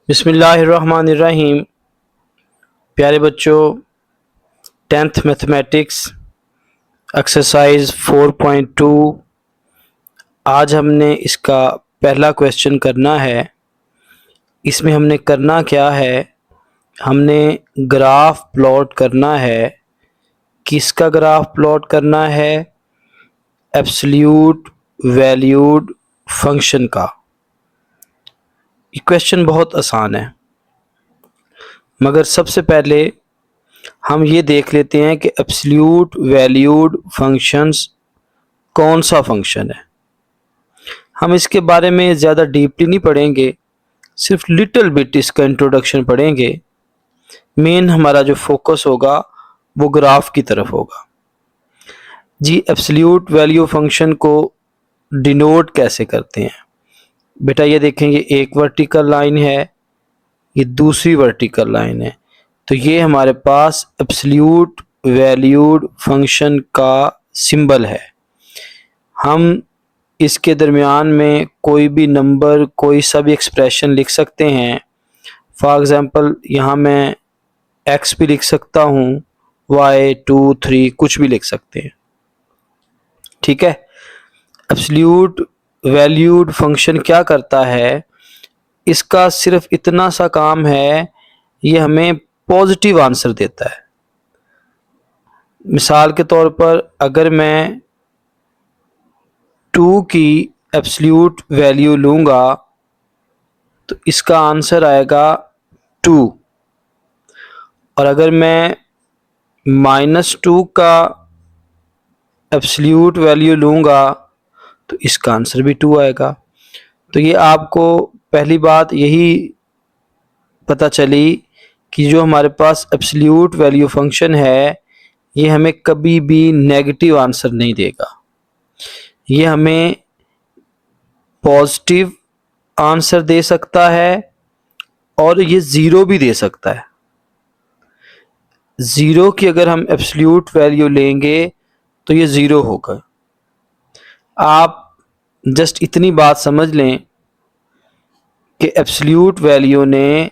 बिस्मिल्लाहिर्रहमानिर्रहीम। प्यारे बच्चों, 10th मैथमेटिक्स एक्सरसाइज 4.2 आज हमने इसका पहला क्वेश्चन करना है। इसमें हमने करना क्या है, हमने ग्राफ प्लॉट करना है। किसका ग्राफ प्लॉट करना है? एब्सोल्यूट वैल्यूड फंक्शन का। ये क्वेश्चन बहुत आसान है, मगर सबसे पहले हम ये देख लेते हैं कि एब्सोल्यूट वैल्यूड फंक्शंस कौन सा फंक्शन है। हम इसके बारे में ज़्यादा डीपली नहीं पढ़ेंगे, सिर्फ लिटिल बिट इसका इंट्रोडक्शन पढ़ेंगे। मेन हमारा जो फोकस होगा वो ग्राफ की तरफ होगा। जी, एब्सोल्यूट वैल्यू फंक्शन को डिनोट कैसे करते हैं? बेटा ये देखेंगे, एक वर्टिकल लाइन है, ये दूसरी वर्टिकल लाइन है, तो ये हमारे पास एब्सोल्यूट वैल्यूड फंक्शन का सिंबल है। हम इसके दरमियान में कोई भी नंबर, कोई सा भी एक्सप्रेशन लिख सकते हैं। फॉर एग्ज़ाम्पल यहाँ मैं x भी लिख सकता हूँ, y 2 3 कुछ भी लिख सकते हैं। ठीक है। एब्सोल्यूट वैल्यूड फंक्शन क्या करता है? इसका सिर्फ इतना सा काम है, ये हमें पॉजिटिव आंसर देता है। मिसाल के तौर पर अगर मैं 2 की एब्सोल्यूट वैल्यू लूँगा तो इसका आंसर आएगा 2, और अगर मैं -2 का एब्सोल्यूट वैल्यू लूँगा तो इसका आंसर भी 2 आएगा। तो ये आपको पहली बात यही पता चली कि जो हमारे पास एब्सोल्यूट वैल्यू फंक्शन है, ये हमें कभी भी नेगेटिव आंसर नहीं देगा। ये हमें पॉजिटिव आंसर दे सकता है और ये ज़ीरो भी दे सकता है। ज़ीरो की अगर हम एब्सोल्यूट वैल्यू लेंगे तो ये ज़ीरो होगा। आप जस्ट इतनी बात समझ लें कि एब्सोल्यूट वैल्यू ने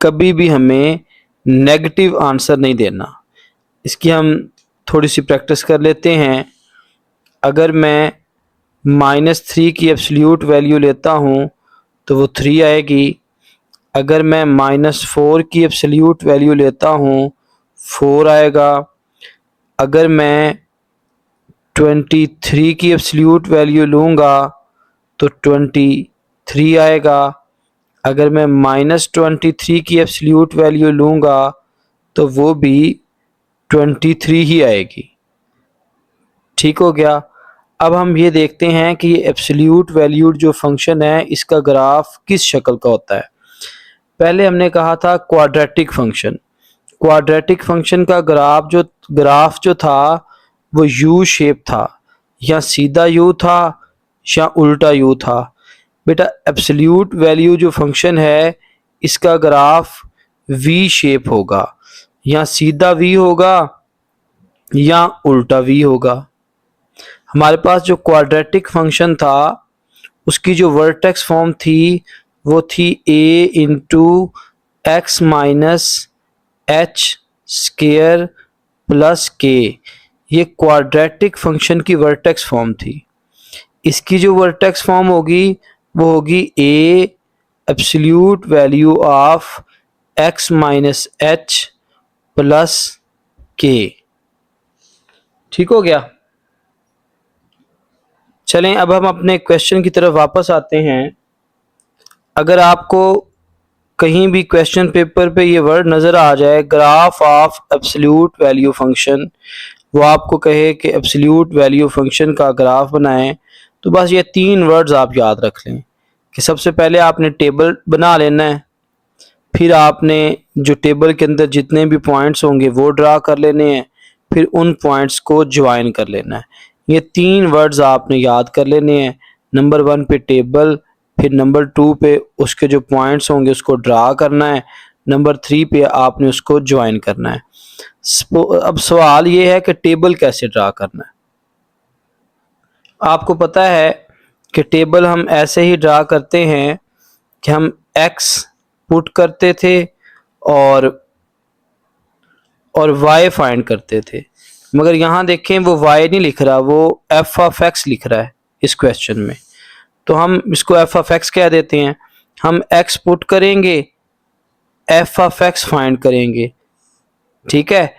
कभी भी हमें नेगेटिव आंसर नहीं देना। इसकी हम थोड़ी सी प्रैक्टिस कर लेते हैं। अगर मैं -3 की एब्सोल्यूट वैल्यू लेता हूँ तो वो 3 आएगी। अगर मैं -4 की एब्सोल्यूट वैल्यू लेता हूँ 4 आएगा। अगर मैं 23 की एब्सोल्यूट वैल्यू लूँगा तो 23 आएगा। अगर मैं -23 की एब्सोल्यूट वैल्यू लूँगा तो वो भी 23 ही आएगी। ठीक हो गया। अब हम ये देखते हैं कि ये एब्सोल्यूट वैल्यूड जो फंक्शन है, इसका ग्राफ किस शक्ल का होता है। पहले हमने कहा था क्वाड्रेटिक फंक्शन। क्वाड्रेटिक फंक्शन का ग्राफ जो था वो यू शेप था, या सीधा यू था या उल्टा यू था। बेटा एब्सोल्यूट वैल्यू जो फंक्शन है, इसका ग्राफ वी शेप होगा, या सीधा वी होगा या उल्टा वी होगा। हमारे पास जो क्वाड्रेटिक फंक्शन था, उसकी जो वर्टेक्स फॉर्म थी वो थी a into x minus H square plus के। ये क्वाड्रेटिक फंक्शन की वर्टेक्स फॉर्म थी। इसकी जो वर्टेक्स फॉर्म होगी वो होगी a absolute value of x minus H plus के। ठीक हो गया। चलें, अब हम अपने क्वेश्चन की तरफ वापस आते हैं। अगर आपको कहीं भी क्वेश्चन पेपर पे ये वर्ड नज़र आ जाए, graph of absolute value function, वो आपको कहे कि एब्सोल्यूट वैल्यू फंक्शन का ग्राफ बनाएं, तो बस ये 3 वर्ड्स आप याद रख लें कि सबसे पहले आपने टेबल बना लेना है, फिर आपने जो टेबल के अंदर जितने भी पॉइंट्स होंगे वो ड्रा कर लेने हैं, फिर उन पॉइंट्स को ज्वाइन कर लेना है। ये 3 वर्ड्स आपने याद कर लेने हैं। नंबर 1 पे टेबल, फिर नंबर 2 पे उसके जो पॉइंट्स होंगे उसको ड्रा करना है, नंबर 3 पे आपने उसको ज्वाइन करना है। अब सवाल ये है कि टेबल कैसे ड्रा करना है। आपको पता है कि टेबल हम ऐसे ही ड्रा करते हैं कि हम x पुट करते थे और y फाइंड करते थे, मगर यहाँ देखें वो y नहीं लिख रहा, वो f ऑफ x लिख रहा है इस क्वेश्चन में। तो हम इसको f ऑफ x कह देते हैं। हम x पुट करेंगे, f ऑफ x फाइंड करेंगे, ठीक है।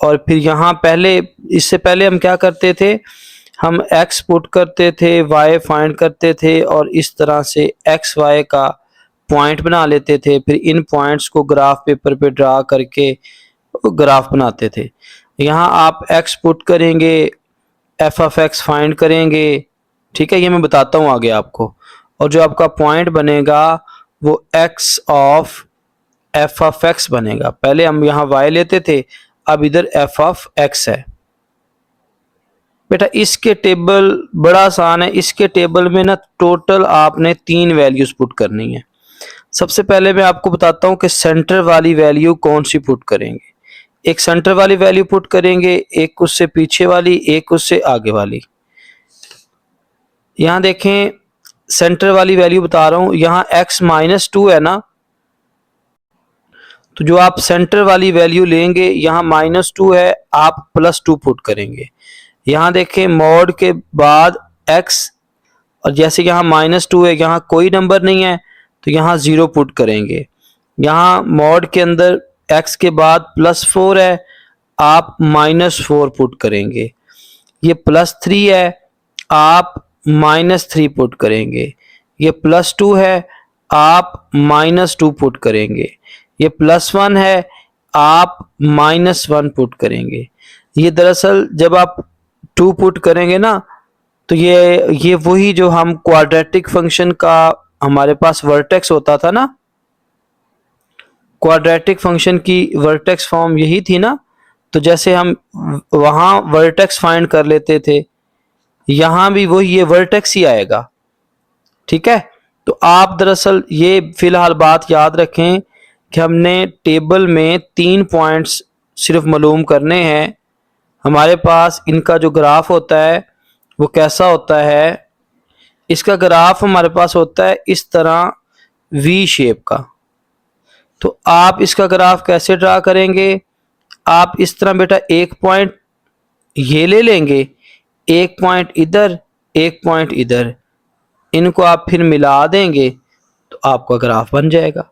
और फिर यहाँ पहले, इससे पहले हम क्या करते थे, हम x पुट करते थे, y फाइंड करते थे और इस तरह से x y का पॉइंट बना लेते थे। फिर इन पॉइंट्स को ग्राफ पेपर पे ड्रा करके ग्राफ बनाते थे। यहाँ आप x पुट करेंगे, f ऑफ x फाइंड करेंगे, ठीक है, ये मैं बताता हूँ आगे आपको। और जो आपका पॉइंट बनेगा वो x of f of x बनेगा। पहले हम यहाँ y लेते थे, अब इधर f ऑफ x है। बेटा इसके टेबल बड़ा आसान है। इसके टेबल में ना टोटल आपने 3 वैल्यूज पुट करनी है। सबसे पहले मैं आपको बताता हूँ कि सेंटर वाली वैल्यू कौन सी पुट करेंगे। एक सेंटर वाली वैल्यू पुट करेंगे, एक उससे पीछे वाली, एक उससे आगे वाली। यहाँ देखें सेंटर वाली वैल्यू बता रहा हूँ, यहाँ x -2 है ना, तो जो आप सेंटर वाली वैल्यू लेंगे, यहाँ -2 है, आप +2 पुट करेंगे। यहाँ देखें मॉड के बाद x, और जैसे यहाँ -2 है, यहाँ कोई नंबर नहीं है तो यहाँ 0 पुट करेंगे। यहाँ मॉड के अंदर x के बाद +4 है, आप -4 पुट करेंगे। ये +3 है, आप -3 पुट करेंगे। ये +2 है, आप -2 पुट करेंगे। ये +1 है, आप -1 पुट करेंगे। ये दरअसल जब आप 2 पुट करेंगे ना, तो ये वही जो हम क्वाड्रेटिक फंक्शन का हमारे पास वर्टेक्स होता था ना, क्वाड्रेटिक फंक्शन की वर्टेक्स फॉर्म यही थी ना। तो जैसे हम वहाँ वर्टेक्स फाइंड कर लेते थे, यहाँ भी वही ये वर्टेक्स ही आएगा, ठीक है। तो आप दरअसल ये फिलहाल बात याद रखें कि हमने टेबल में 3 पॉइंट्स सिर्फ मालूम करने हैं। हमारे पास इनका जो ग्राफ होता है वो कैसा होता है, इसका ग्राफ हमारे पास होता है इस तरह वी शेप का। तो आप इसका ग्राफ कैसे ड्रा करेंगे, आप इस तरह बेटा एक पॉइंट ये ले लेंगे, एक पॉइंट इधर, एक पॉइंट इधर, इनको आप फिर मिला देंगे तो आपका ग्राफ बन जाएगा।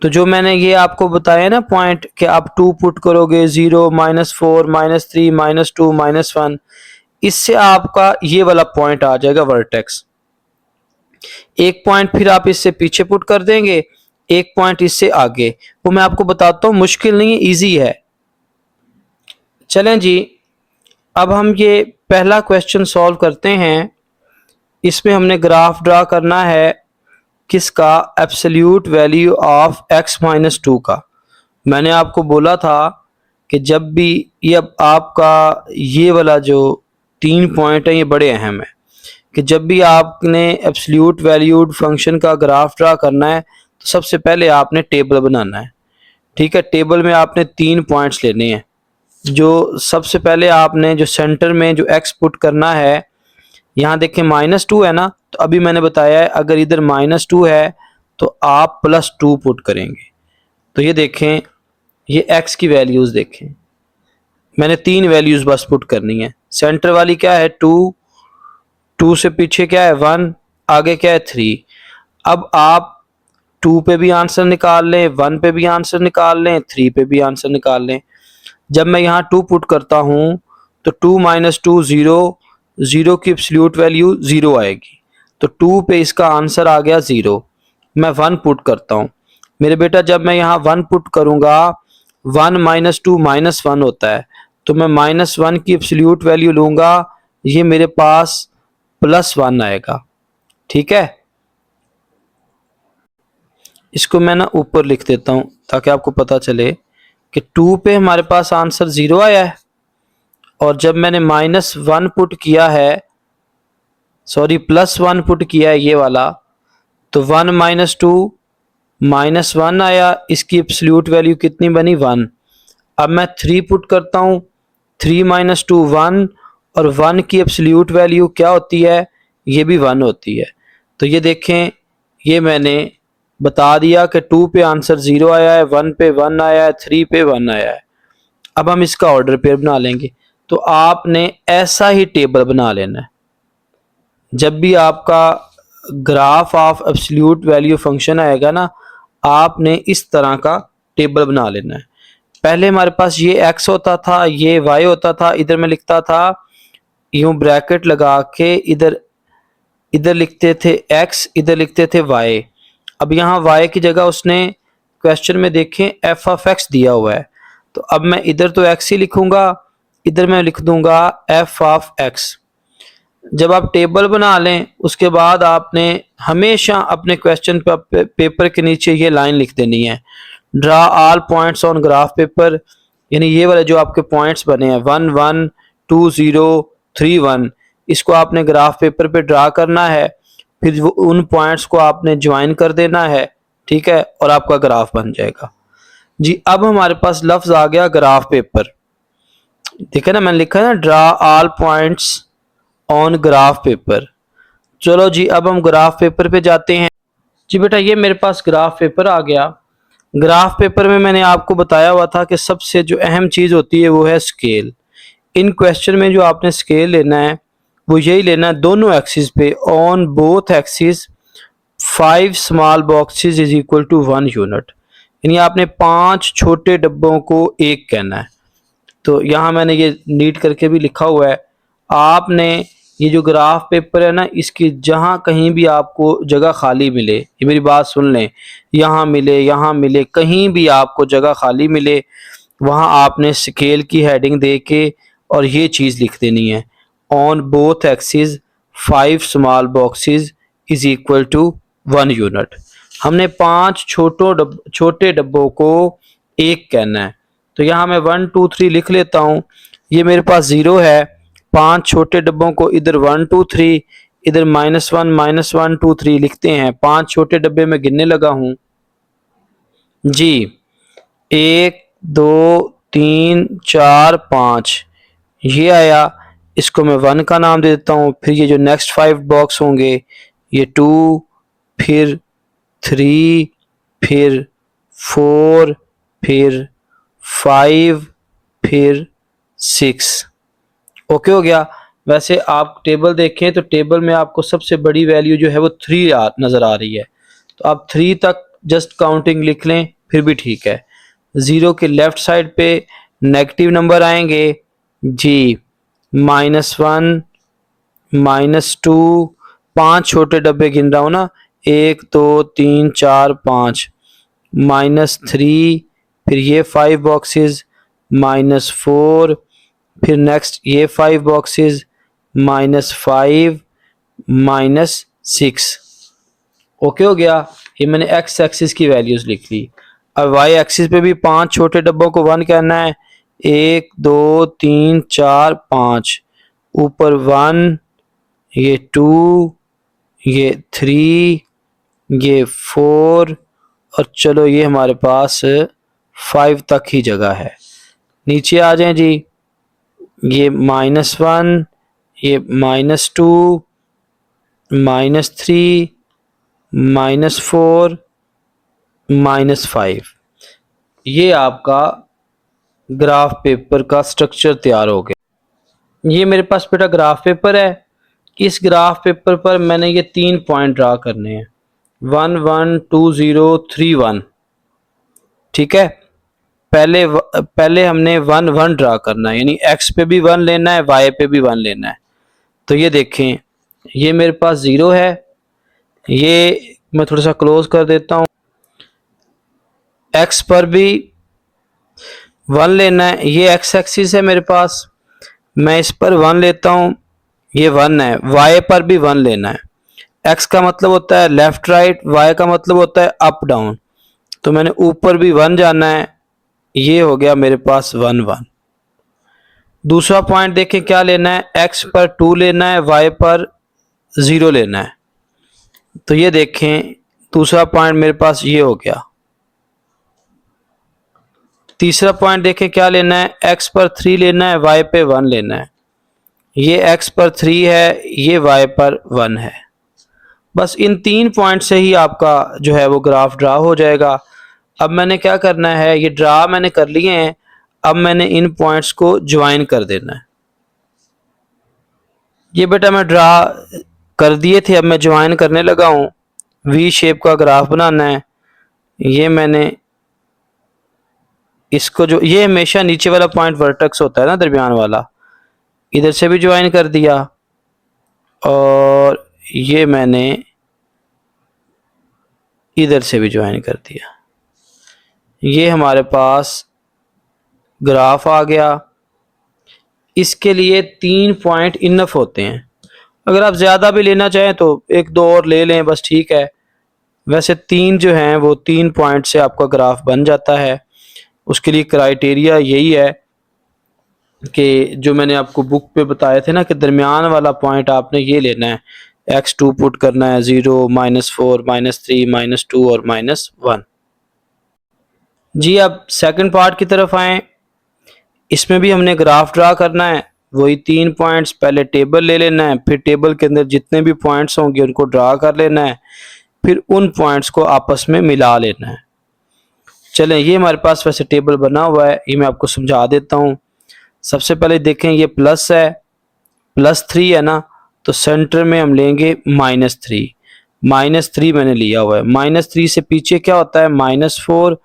तो जो मैंने ये आपको बताया ना पॉइंट कि आप 2 पुट करोगे, 0, -4, -3, -2, -1, इससे आपका ये वाला पॉइंट आ जाएगा वर्टेक्स। एक पॉइंट फिर आप इससे पीछे पुट कर देंगे, एक पॉइंट इससे आगे। वो मैं आपको बताता हूँ, मुश्किल नहीं है, इजी है। चलें जी, अब हम ये पहला क्वेश्चन सॉल्व करते हैं। इसमें हमने ग्राफ ड्रा करना है किसका, एब्सोल्यूट वैल्यू ऑफ x -2 का। मैंने आपको बोला था कि जब भी ये आपका ये वाला जो 3 पॉइंट है ये बड़े अहम है, कि जब भी आपने एब्सोल्यूट वैल्यूड फंक्शन का ग्राफ ड्रा करना है तो सबसे पहले आपने टेबल बनाना है, ठीक है। टेबल में आपने 3 पॉइंट्स लेने हैं। जो सबसे पहले आपने जो सेंटर में जो x पुट करना है, यहाँ देखें -2 है ना, तो अभी मैंने बताया है अगर इधर -2 है तो आप +2 पुट करेंगे। तो ये देखें, ये x की वैल्यूज देखें, मैंने 3 वैल्यूज बस पुट करनी है। सेंटर वाली क्या है 2, 2 से पीछे क्या है 1, आगे क्या है 3। अब आप 2 पे भी आंसर निकाल लें, 1 पे भी आंसर निकाल लें, 3 पे भी आंसर निकाल लें। जब मैं यहाँ 2 पुट करता हूँ तो 2 - 2 0, 0 की एब्सोल्यूट वैल्यू 0 आएगी, तो 2 पे इसका आंसर आ गया 0। मैं 1 पुट करता हूँ मेरे बेटा, जब मैं यहाँ 1 पुट करूँगा, 1 - 2 -1 होता है, तो मैं -1 की एब्सोल्यूट वैल्यू लूँगा, ये मेरे पास +1 आएगा, ठीक है। इसको मैं ना ऊपर लिख देता हूँ ताकि आपको पता चले कि 2 पे हमारे पास आंसर 0 आया है, और जब मैंने -1 पुट किया है, सॉरी +1 पुट किया है ये वाला, तो 1 - 2 -1 आया, इसकी एब्सोल्यूट वैल्यू कितनी बनी 1। अब मैं 3 पुट करता हूँ, 3 - 2 1, और 1 की एब्सोल्यूट वैल्यू क्या होती है, ये भी 1 होती है। तो ये देखें, ये मैंने बता दिया कि 2 पे आंसर 0 आया है, 1 पे 1 आया है, 3 पे 1 आया है। अब हम इसका ऑर्डर पेयर बना लेंगे। तो आपने ऐसा ही टेबल बना लेना है। जब भी आपका graph of absolute value function आएगा ना, आपने इस तरह का टेबल बना लेना है। पहले हमारे पास ये x होता था, ये y होता था, इधर मैं लिखता था यूं ब्रैकेट लगा के, इधर इधर लिखते थे x, इधर लिखते थे y। अब यहाँ y की जगह उसने क्वेश्चन में देखें f ऑफ x दिया हुआ है, तो अब मैं इधर तो x ही लिखूंगा, इधर मैं लिख दूंगा f ऑफ x। जब आप टेबल बना लें उसके बाद आपने हमेशा अपने क्वेश्चन पेपर के नीचे ये लाइन लिख देनी है, draw all points on graph paper. यानी ये वाले जो आपके पॉइंट्स बने हैं 1 1 2 0 3 1, इसको आपने ग्राफ पेपर पे ड्रा करना है, फिर वो उन पॉइंट्स को आपने ज्वाइन कर देना है, ठीक है, और आपका ग्राफ बन जाएगा जी। अब हमारे पास लफ्ज आ गया ग्राफ पेपर। ठीक है ना, मैंने लिखा है ना draw all points on graph paper. चलो जी, अब हम ग्राफ पेपर पे जाते हैं जी। बेटा ये मेरे पास ग्राफ पेपर आ गया। ग्राफ पेपर में मैंने आपको बताया हुआ था कि सबसे जो अहम चीज़ होती है वो है स्केल। इन क्वेश्चन में जो आपने स्केल लेना है वो यही लेना है, दोनों एक्सिस पे on both axis 5 small boxes is equal to 1 unit. यानी आपने 5 छोटे डब्बों को एक कहना है। तो यहाँ मैंने ये नीट करके भी लिखा हुआ है। आपने ये जो ग्राफ पेपर है ना, इसकी जहाँ कहीं भी आपको जगह खाली मिले, ये मेरी बात सुन लें, यहाँ मिले, कहीं भी आपको जगह खाली मिले, वहाँ आपने स्केल की हेडिंग दे के और ये चीज़ लिख देनी है, on both axis 5 small boxes is equal to 1 unit. हमने 5 छोटे डब्बों को एक कहना है। तो यहाँ मैं 1 2 3 लिख लेता हूँ। ये मेरे पास 0 है, 5 छोटे डब्बों को इधर 1 2 3, इधर -1 2 3 लिखते हैं। 5 छोटे डब्बे में गिनने लगा हूँ जी, 1 2 3 4 5, ये आया, इसको मैं 1 का नाम दे देता हूँ। फिर ये जो नेक्स्ट 5 बॉक्स होंगे, ये 2, फिर 3, फिर 4, फिर 5, फिर 6। ओके हो गया। वैसे आप टेबल देखें तो टेबल में आपको सबसे बड़ी वैल्यू जो है वो 3 नज़र आ रही है, तो आप 3 तक जस्ट काउंटिंग लिख लें फिर भी ठीक है। 0 के लेफ्ट साइड पे नेगेटिव नंबर आएंगे जी, -1 -2, 5 छोटे डब्बे गिन रहा हूँ ना, 1 2 3 4 5, -3, फिर ये 5 बॉक्सेस, -4, फिर नेक्स्ट ये 5 बॉक्सेस, -5, -6। ओके हो गया। ये मैंने एक्स एक्सिस की वैल्यूज लिख ली। अब वाई एक्सिस पे भी 5 छोटे डब्बों को 1 कहना है, 1 2 3 4 5, ऊपर 1, ये 2, ये 3, ये 4, और चलो ये हमारे पास 5 तक ही जगह है। नीचे आ जाएं जी, ये -1, ये -2, -3, -4, -5। ये आपका ग्राफ पेपर का स्ट्रक्चर तैयार हो गया। ये मेरे पास बेटा ग्राफ पेपर है। इस ग्राफ पेपर पर मैंने ये 3 पॉइंट ड्रा करने हैं, 1 1 2 0 3 1। ठीक है, पहले हमने 1 1 ड्रा करना है, यानी x पे भी 1 लेना है, y पे भी 1 लेना है। तो ये देखें, ये मेरे पास 0 है, ये मैं थोड़ा सा क्लोज कर देता हूँ। x पर भी 1 लेना है, ये x एक्सिस है मेरे पास, मैं इस पर 1 लेता हूँ, ये 1 है। y पर भी 1 लेना है। x का मतलब होता है लेफ्ट राइट, y का मतलब होता है अप डाउन, तो मैंने ऊपर भी 1 जाना है। ये हो गया मेरे पास 1 1। दूसरा पॉइंट देखें क्या लेना है, x पर 2 लेना है, y पर 0 लेना है। तो ये देखें दूसरा पॉइंट मेरे पास ये हो गया। तीसरा पॉइंट देखें क्या लेना है, x पर 3 लेना है, y पे 1 लेना है। ये x पर 3 है, ये y पर 1 है। बस इन 3 पॉइंट से ही आपका जो है वो ग्राफ ड्रा हो जाएगा। अब मैंने क्या करना है, ये ड्रा मैंने कर लिए हैं, अब मैंने इन पॉइंट्स को ज्वाइन कर देना है। ये बेटा मैं ड्रा कर दिए थे, अब मैं ज्वाइन करने लगा हूँ। वी शेप का ग्राफ बनाना है। ये मैंने इसको जो ये हमेशा नीचे वाला पॉइंट वर्टेक्स होता है ना दरमियान वाला, इधर से भी ज्वाइन कर दिया और ये मैंने इधर से भी ज्वाइन कर दिया। ये हमारे पास ग्राफ आ गया। इसके लिए 3 पॉइंट इनफ होते हैं। अगर आप ज़्यादा भी लेना चाहें तो 1-2 और ले लें, बस ठीक है। वैसे 3 जो हैं वो 3 पॉइंट से आपका ग्राफ बन जाता है। उसके लिए क्राइटेरिया यही है कि जो मैंने आपको बुक पे बताए थे ना कि दरमियान वाला पॉइंट आपने ये लेना है, x2 पुट करना है, 0, -4, -3, -2 और -1। जी अब सेकंड पार्ट की तरफ आएँ। इसमें भी हमने ग्राफ ड्रा करना है। वही 3 पॉइंट्स, पहले टेबल ले लेना है, फिर टेबल के अंदर जितने भी पॉइंट्स होंगे उनको ड्रा कर लेना है, फिर उन पॉइंट्स को आपस में मिला लेना है। चलें, ये हमारे पास वैसे टेबल बना हुआ है, ये मैं आपको समझा देता हूँ। सबसे पहले देखें, ये प्लस है, +3 है ना, तो सेंटर में हम लेंगे -3। -3 मैंने लिया हुआ है। -3 से पीछे क्या होता है, -4,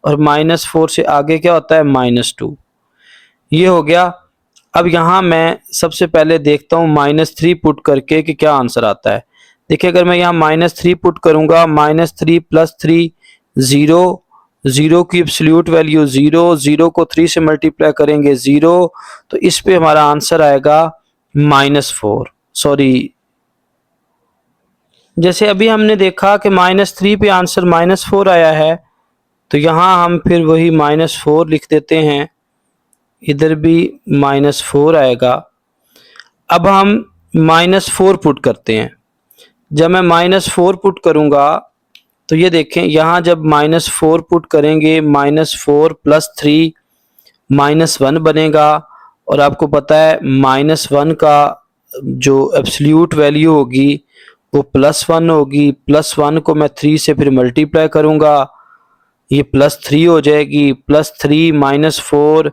और -4 से आगे क्या होता है, -2। ये हो गया। अब यहाँ मैं सबसे पहले देखता हूँ -3 पुट करके कि क्या आंसर आता है। देखिए, अगर मैं यहाँ -3 पुट करूँगा, -3 + 3 0, 0 की एब्सोल्यूट वैल्यू 0, 0 को 3 से मल्टीप्लाई करेंगे 0, तो इस पे हमारा आंसर आएगा -4। सॉरी, जैसे अभी हमने देखा कि -3 पे आंसर -4 आया है, तो यहाँ हम फिर वही -4 लिख देते हैं, इधर भी -4 आएगा। अब हम -4 पुट करते हैं। जब मैं -4 पुट करूँगा तो ये देखें, यहाँ जब -4 पुट करेंगे, -4 + 3 -1 बनेगा। और आपको पता है -1 का जो एब्सोल्यूट वैल्यू होगी वो +1 होगी। +1 को मैं 3 से फिर मल्टीप्लाई करूँगा, ये +3 हो जाएगी, +3 -4,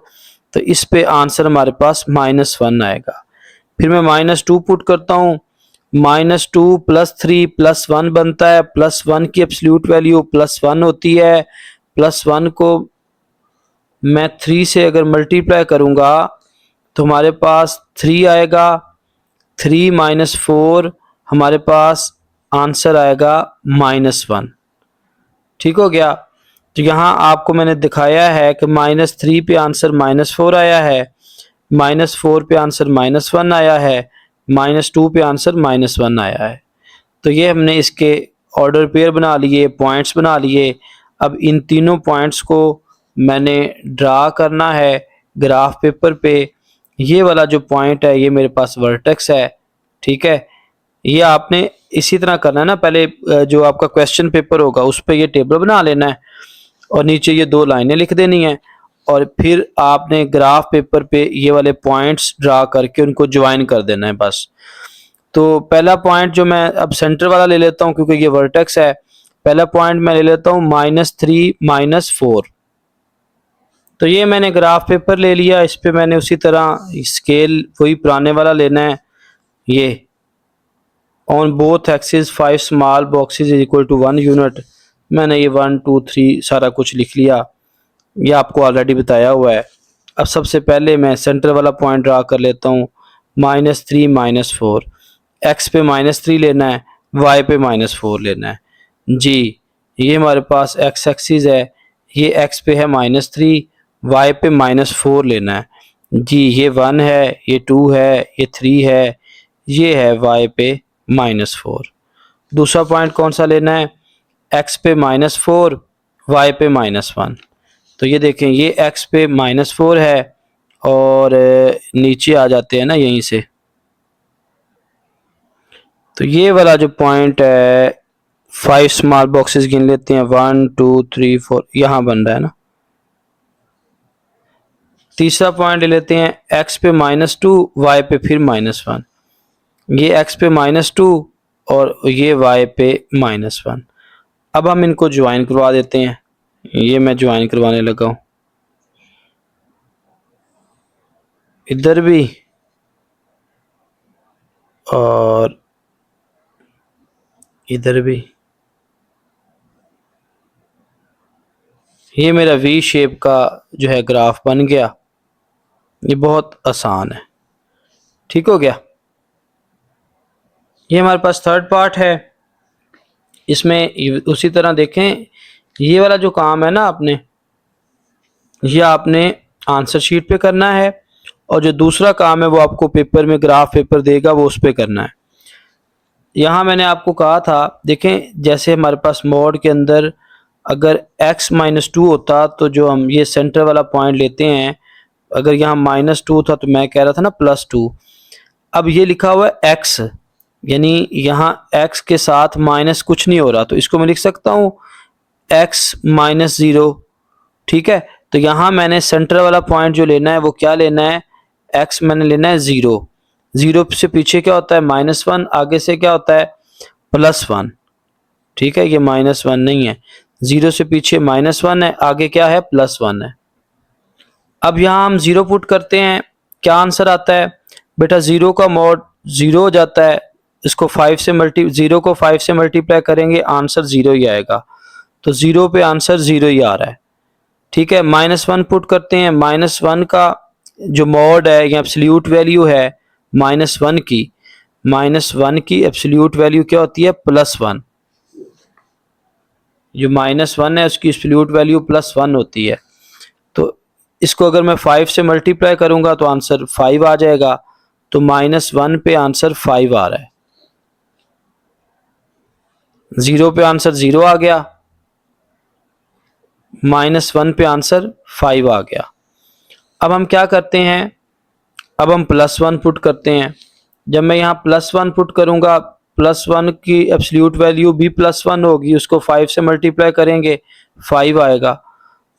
तो इस पे आंसर हमारे पास -1 आएगा। फिर मैं -2 पुट करता हूँ, -2 + 3 +1 बनता है। +1 की एब्सोल्यूट वैल्यू +1 होती है। +1 को मैं 3 से अगर मल्टीप्लाई करूँगा तो हमारे पास 3 आएगा। 3 - 4 हमारे पास आंसर आएगा -1। ठीक हो गया। तो यहाँ आपको मैंने दिखाया है कि -3 पे आंसर -4 आया है, -4 पे आंसर -1 आया है, -2 पे आंसर -1 आया है। तो ये हमने इसके ऑर्डर पेयर बना लिए, पॉइंट्स बना लिए। अब इन तीनों पॉइंट्स को मैंने ड्रा करना है ग्राफ पेपर पे। ये वाला जो पॉइंट है ये मेरे पास वर्टेक्स है, ठीक है। ये आपने इसी तरह करना है ना, पहले जो आपका क्वेश्चन पेपर होगा उस पर ये टेबल बना लेना है और नीचे ये 2 लाइनें लिख देनी है, और फिर आपने ग्राफ पेपर पे ये वाले पॉइंट्स ड्रा करके उनको ज्वाइन कर देना है बस। तो पहला पॉइंट जो मैं अब सेंटर वाला ले लेता हूँ क्योंकि ये वर्टेक्स है। पहला पॉइंट मैं ले लेता हूँ -3 -4। तो ये मैंने ग्राफ पेपर ले लिया, इस पे मैंने उसी तरह स्केल वही पुराने वाला लेना है। ये on both axis 5 small boxes is equal to 1 unit. मैंने ये 1 2 3 सारा कुछ लिख लिया, ये आपको ऑलरेडी बताया हुआ है। अब सबसे पहले मैं सेंटर वाला पॉइंट ड्रा कर लेता हूँ, -3 -4। एक्स पे -3 लेना है, वाई पे -4 लेना है। जी, ये हमारे पास एक्स एक्सिस है, ये एक्स पे है -3, वाई पे -4 लेना है। जी, ये 1 है, ये 2 है, ये 3 है, ये है वाई पे -4। दूसरा पॉइंट कौन सा लेना है, एक्स पे -4, वाई पे -1। तो ये देखें, ये एक्स पे -4 है और नीचे आ जाते हैं ना यहीं से, तो ये वाला जो पॉइंट है 5 स्मॉल बॉक्सेस गिन लेते हैं, 1 2 3 4, यहाँ बन रहा है ना। तीसरा पॉइंट ले लेते हैं, एक्स पे -2, वाई पे फिर -1। ये एक्स पे -2, और ये y पे -1। अब हम इनको ज्वाइन करवा देते हैं। ये मैं ज्वाइन करवाने लगा हूँ, इधर भी और इधर भी। ये मेरा वी शेप का जो है ग्राफ बन गया। ये बहुत आसान है, ठीक हो गया। ये हमारे पास थर्ड पार्ट है। इसमें उसी तरह देखें, ये वाला जो काम है ना ये आपने आंसर शीट पे करना है, और जो दूसरा काम है वो आपको पेपर में ग्राफ पेपर देगा, वो उस पर करना है। यहाँ मैंने आपको कहा था, देखें जैसे हमारे पास मोड के अंदर अगर x-2 होता तो जो हम ये सेंटर वाला पॉइंट लेते हैं, अगर यहाँ -2 था तो मैं कह रहा था ना +2। अब ये लिखा हुआ है x, यानी यहाँ x के साथ माइनस कुछ नहीं हो रहा, तो इसको मैं लिख सकता हूँ x -0, ठीक है। तो यहाँ मैंने सेंटर वाला पॉइंट जो लेना है वो क्या लेना है, x मैंने लेना है 0। 0 से पीछे क्या होता है -1, आगे से क्या होता है +1, ठीक है। ये -1 नहीं है, 0 से पीछे -1 है, आगे क्या है +1 है। अब यहाँ हम 0 पुट करते हैं, क्या आंसर आता है बेटा, 0 का मॉड 0 हो जाता है। इसको 0 को 5 से मल्टीप्लाई करेंगे, आंसर 0 ही आएगा। तो 0 पे आंसर 0 ही आ रहा है, ठीक है। -1 पुट करते हैं, -1 का जो मॉड है या एब्सोल्यूट वैल्यू है -1 की एब्सोल्यूट वैल्यू क्या होती है +1। जो -1 है उसकी एब्सोल्यूट वैल्यू +1 होती है। तो इसको अगर मैं 5 से मल्टीप्लाई करूंगा तो आंसर 5 आ जाएगा। तो -1 पे आंसर 5 आ रहा है, 0 पे आंसर 0 आ गया, -1 पे आंसर 5 आ गया। अब हम क्या करते हैं, अब हम +1 पुट करते हैं। जब मैं यहाँ +1 पुट करूंगा, +1 की एब्सोल्यूट वैल्यू भी +1 होगी, उसको 5 से मल्टीप्लाई करेंगे 5 आएगा।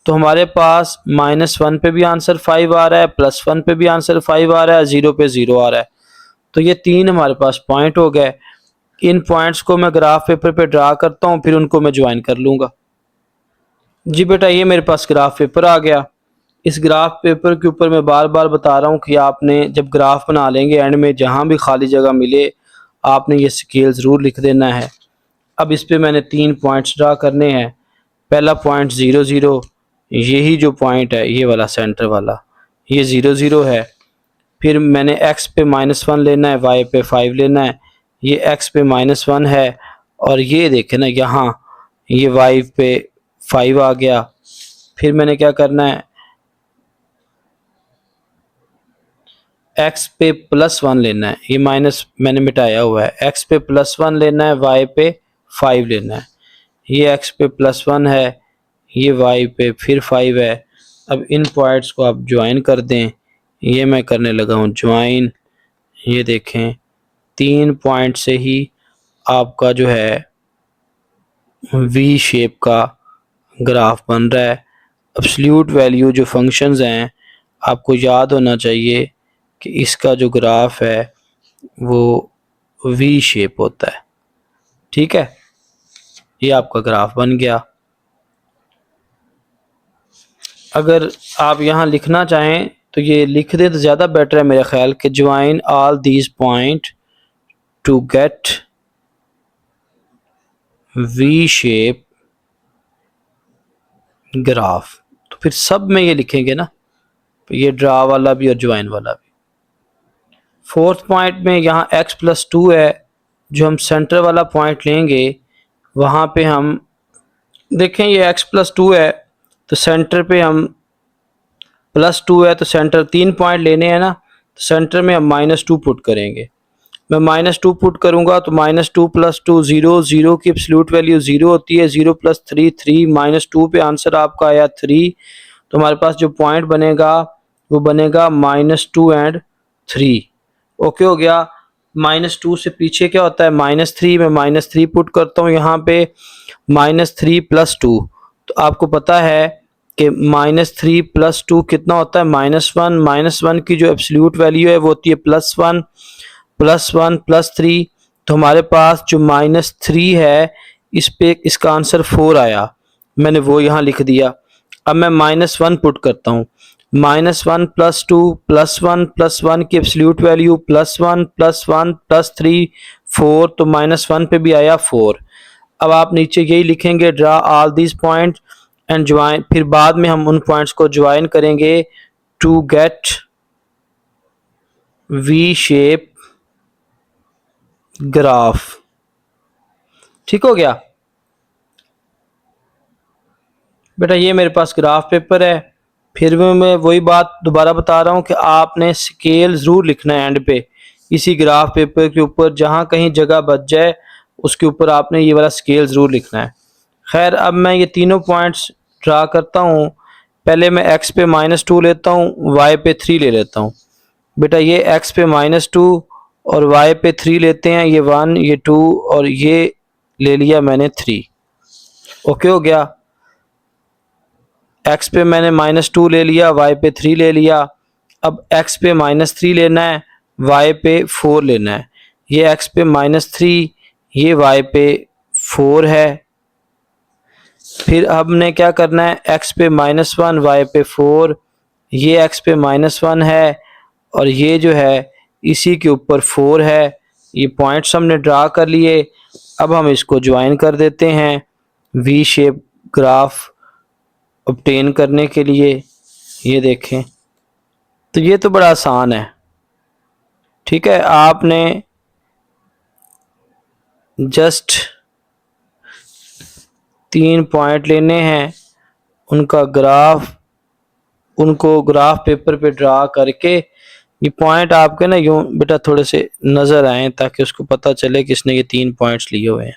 तो हमारे पास -1 पे भी आंसर 5 आ रहा है, +1 पे भी आंसर 5 आ रहा है, 0 पे 0 आ रहा है। तो ये 3 हमारे पास पॉइंट हो गए। इन पॉइंट्स को मैं ग्राफ पेपर पे ड्रा करता हूँ, फिर उनको मैं ज्वाइन कर लूँगा। जी बेटा, ये मेरे पास ग्राफ पेपर आ गया। इस ग्राफ पेपर के ऊपर मैं बार बार बता रहा हूँ कि आपने जब ग्राफ बना लेंगे, एंड में जहाँ भी खाली जगह मिले आपने ये स्केल ज़रूर लिख देना है। अब इस पे मैंने 3 पॉइंट्स ड्रा करने हैं। पहला पॉइंट 0 0, यही जो पॉइंट है ये वाला सेंटर वाला, ये 0 0 है। फिर मैंने x पे -1 लेना है, y पे 5 लेना है। ये x पे -1 है, और ये देखें ना यहाँ ये y पे 5 आ गया। फिर मैंने क्या करना है, x पे +1 लेना है, ये माइनस मैंने मिटाया हुआ है, x पे +1 लेना है, y पे 5 लेना है। ये x पे +1 है, ये y पे फिर 5 है। अब इन पॉइंट्स को आप ज्वाइन कर दें, ये मैं करने लगा हूँ ज्वाइन। ये देखें 3 पॉइंट से ही आपका जो है वी शेप का ग्राफ बन रहा है। एब्सोल्यूट वैल्यू जो फंक्शंस हैं, आपको याद होना चाहिए कि इसका जो ग्राफ है वो वी शेप होता है, ठीक है। ये आपका ग्राफ बन गया। अगर आप यहाँ लिखना चाहें तो ये लिख दें तो ज़्यादा बेटर है मेरा ख्याल, कि join all these point to get V shape graph. तो फिर सब में ये लिखेंगे ना, ये ड्रा वाला भी और ज्वाइन वाला भी। फोर्थ पॉइंट में यहाँ x+2 है, जो हम सेंटर वाला पॉइंट लेंगे वहाँ पे हम देखें ये x+2 है, तो सेंटर पे हम +2 है, तो सेंटर 3 पॉइंट लेने हैं ना, तो सेंटर में हम -2 पुट करेंगे। मैं -2 पुट करूँगा तो -2 + 2 0, 0 की एब्सोल्यूट वैल्यू 0 होती है, 0 + 3 3, -2 पे आंसर आपका आया 3। तो हमारे पास जो पॉइंट बनेगा वो बनेगा -2 एंड 3। ओके हो गया। -2 से पीछे क्या होता है -3, मैं -3 पुट करता हूँ यहाँ पे, -3 + 2। तो आपको पता है कि -3 + 2 कितना होता है -1। -1 की जो एब्सोल्यूट वैल्यू है वो होती है +1 +1 +3, तो हमारे पास जो -3 है इस पे इसका आंसर 4 आया, मैंने वो यहाँ लिख दिया। अब मैं -1 पुट करता हूँ, -1 + 2 +1 +1 की एब्सोल्यूट वैल्यू +1 +1 +3 4, तो -1 पे भी आया 4। अब आप नीचे यही लिखेंगे, draw all this point and join, फिर बाद में हम उन पॉइंट्स को ज्वाइन करेंगे to get V shape graph. ठीक हो गया बेटा, ये मेरे पास ग्राफ पेपर है। फिर भी मैं वही बात दोबारा बता रहा हूँ कि आपने स्केल ज़रूर लिखना है एंड पे, इसी ग्राफ पेपर के ऊपर जहाँ कहीं जगह बच जाए उसके ऊपर आपने ये वाला स्केल ज़रूर लिखना है। खैर, अब मैं ये तीनों पॉइंट्स ड्रा करता हूँ। पहले मैं x पे -2 लेता हूँ, y पे 3 ले लेता हूँ। बेटा ये x पे -2 और y पे 3 लेते हैं, ये 1 ये 2 और ये ले लिया मैंने 3। ओके हो गया। x पे मैंने -2 ले लिया, y पे 3 ले लिया। अब x पे -3 लेना है, y पे 4 लेना है। ये x पे -3, ये y पे 4 है। फिर हमने क्या करना है, x पे -1 y पे 4, ये x पे -1 है और ये जो है इसी के ऊपर 4 है। ये पॉइंट्स हमने ड्रा कर लिए। अब हम इसको ज्वाइन कर देते हैं वी शेप ग्राफ ऑब्टेन करने के लिए। ये देखें, तो ये तो बड़ा आसान है। ठीक है, आपने जस्ट 3 पॉइंट लेने हैं, उनका ग्राफ, उनको ग्राफ पेपर पे ड्रा करके, ये पॉइंट आपके ना यूं बेटा थोड़े से नज़र आए ताकि उसको पता चले कि इसने ये 3 पॉइंट्स लिए हुए हैं।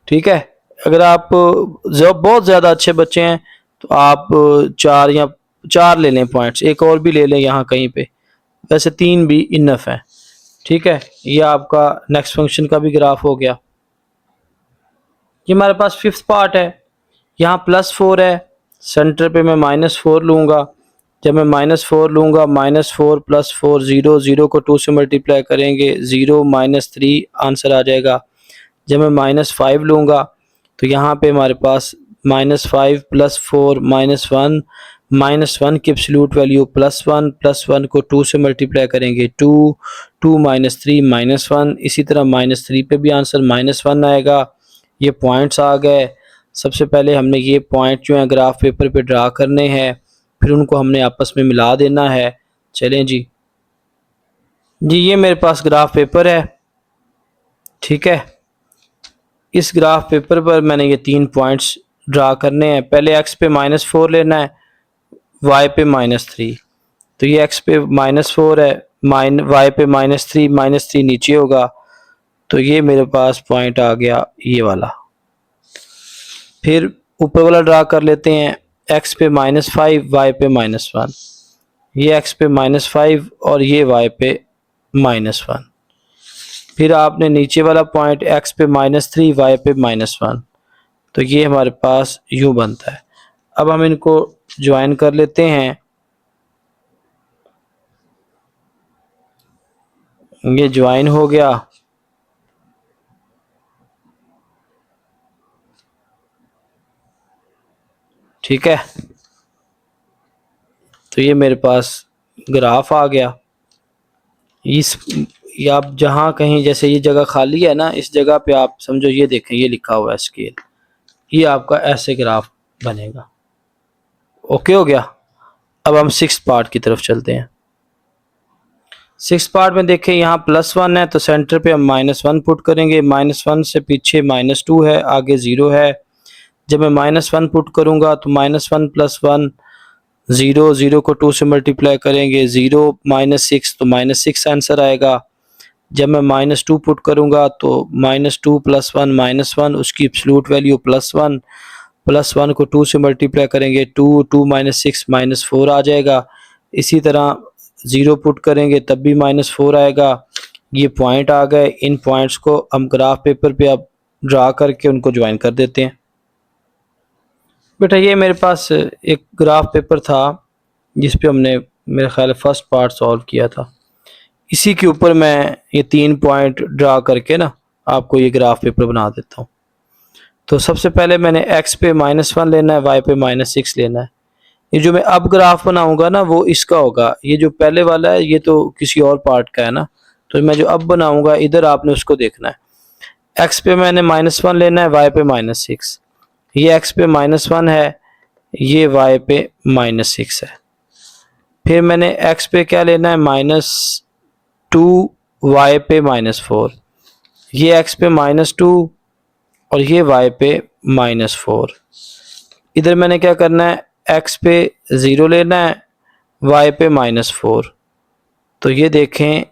ठीक है, अगर आप बहुत ज़्यादा अच्छे बच्चे हैं तो आप 4 ले लें पॉइंट्स, एक और भी ले लें यहाँ कहीं पे, वैसे 3 भी इनफ है। ठीक है, ये आपका नेक्स्ट फंक्शन का भी ग्राफ हो गया। ये हमारे पास 5th पार्ट है। यहाँ +4 है, सेंटर पे मैं -4 लूँगा। जब मैं -4 लूँगा, -4 + 4 0, 0 को 2 से मल्टीप्लाई करेंगे 0 -3 आंसर आ जाएगा। जब मैं -5 लूँगा तो यहाँ पे हमारे पास -5 + 4 -1, -1 की एब्सोल्यूट वैल्यू +1, +1 को 2 से मल्टीप्लाई करेंगे 2, 2 -3 -1, इसी तरह -3 पे भी आंसर -1 आएगा। ये पॉइंट्स आ गए। सबसे पहले हमने ये पॉइंट जो है ग्राफ पेपर पे ड्रा करने हैं, फिर उनको हमने आपस में मिला देना है। चलें जी, ये मेरे पास ग्राफ पेपर है। ठीक है, इस ग्राफ पेपर पर मैंने ये 3 पॉइंट्स ड्रा करने हैं। पहले x पे -4 लेना है, y पे -3, तो ये x पे -4 है, y पे -3 नीचे होगा, तो ये मेरे पास पॉइंट आ गया ये वाला। फिर ऊपर वाला ड्रा कर लेते हैं, x पे -5 y पे -1, ये x पे -5 और ये y पे -1। फिर आपने नीचे वाला पॉइंट x पे -3 y पे -1, तो ये हमारे पास यूँ बनता है। अब हम इनको ज्वाइन कर लेते हैं। ये ज्वाइन हो गया। ठीक है, तो ये मेरे पास ग्राफ आ गया। इस या आप जहाँ कहीं जैसे ये जगह खाली है ना, इस जगह पे आप समझो ये देखें, ये लिखा हुआ है स्केल, ये आपका ऐसे ग्राफ बनेगा। ओके हो गया। अब हम 6th पार्ट की तरफ चलते हैं। 6th पार्ट में देखें, यहाँ +1 है तो सेंटर पे हम -1 पुट करेंगे। -1 से पीछे -2 है, आगे 0 है। जब मैं -1 पुट करूँगा तो -1 + 1 0, 0 को 2 से मल्टीप्लाई करेंगे 0 -6, तो -6 आंसर आएगा। जब मैं -2 पुट करूँगा तो -2 + 1 -1, उसकी एब्सोल्यूट वैल्यू +1, +1 को 2 से मल्टीप्लाई करेंगे 2, 2 -6 -4 आ जाएगा। इसी तरह 0 पुट करेंगे तब भी -4 आएगा। ये पॉइंट आ गए। इन पॉइंट्स को हम ग्राफ पेपर पे अब ड्रा करके उनको ज्वाइन कर देते हैं। बेटा ये मेरे पास एक ग्राफ पेपर था जिस पे हमने मेरे ख्याल फर्स्ट पार्ट सॉल्व किया था। इसी के ऊपर मैं ये 3 पॉइंट ड्रा करके ना आपको ये ग्राफ पेपर बना देता हूँ। तो सबसे पहले मैंने x पे -1 लेना है, y पे -6 लेना है। ये जो मैं अब ग्राफ बनाऊंगा ना वो इसका होगा, ये जो पहले वाला है ये तो किसी और पार्ट का है ना, तो मैं जो अब बनाऊंगा इधर आपने उसको देखना है। x पे मैंने -1 लेना है, y पे -6, ये x पे -1 है, ये y पे -6 है। फिर मैंने x पे क्या लेना है, -2, y पे -4, ये x पे -2 और ये y पे -4। इधर मैंने क्या करना है, x पे 0 लेना है, y पे -4। तो ये देखें,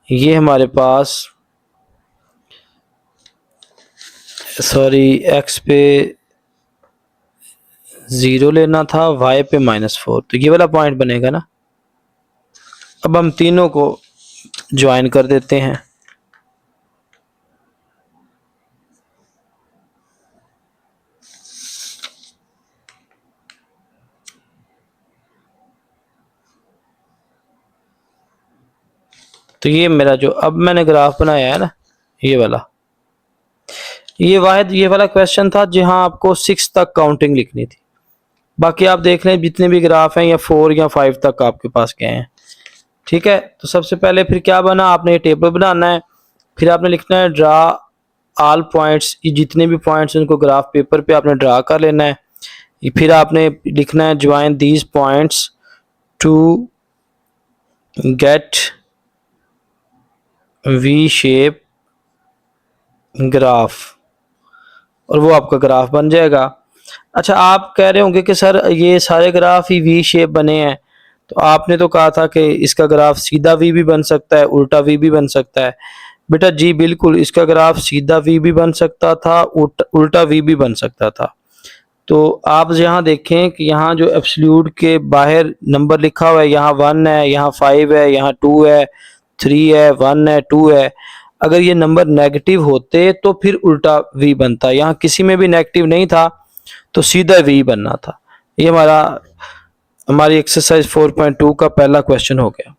ये हमारे पास x पे 0 लेना था, y पे -4, तो ये वाला पॉइंट बनेगा ना। अब हम तीनों को ज्वाइन कर देते हैं। तो ये मेरा जो अब मैंने ग्राफ बनाया है ना, ये वाला, ये वाला क्वेश्चन था जहां आपको 6 तक काउंटिंग लिखनी थी। बाकी आप देख लें जितने भी ग्राफ हैं या 4 या 5 तक आपके पास गए हैं। ठीक है, तो सबसे पहले फिर क्या बना, आपने ये टेबल बनाना है, फिर आपने लिखना है ड्रा ऑल पॉइंट्स, ये जितने भी पॉइंट्स उनको ग्राफ पेपर पे आपने ड्रा कर लेना है। फिर आपने लिखना है join these points to get V shape graph, और वो आपका ग्राफ बन जाएगा। अच्छा, आप कह रहे होंगे कि सर ये सारे ग्राफ ही वी शेप बने हैं, तो आपने तो कहा था कि इसका ग्राफ सीधा वी भी बन सकता है, उल्टा वी भी बन सकता है। बेटा जी बिल्कुल, इसका ग्राफ सीधा वी भी बन सकता था, उल्टा वी भी बन सकता था। तो आप यहाँ देखें कि यहाँ जो एब्सोल्यूट के बाहर नंबर लिखा हुआ है, यहाँ 1 है, यहाँ 5 है, यहाँ 2 है, 3 है, 1 है, 2 है। अगर ये नंबर नेगेटिव होते तो फिर उल्टा वी बनता, यहाँ किसी में भी नेगेटिव नहीं था तो सीधा वी बनना था। ये हमारी एक्सरसाइज 4.2 का पहला क्वेश्चन हो गया।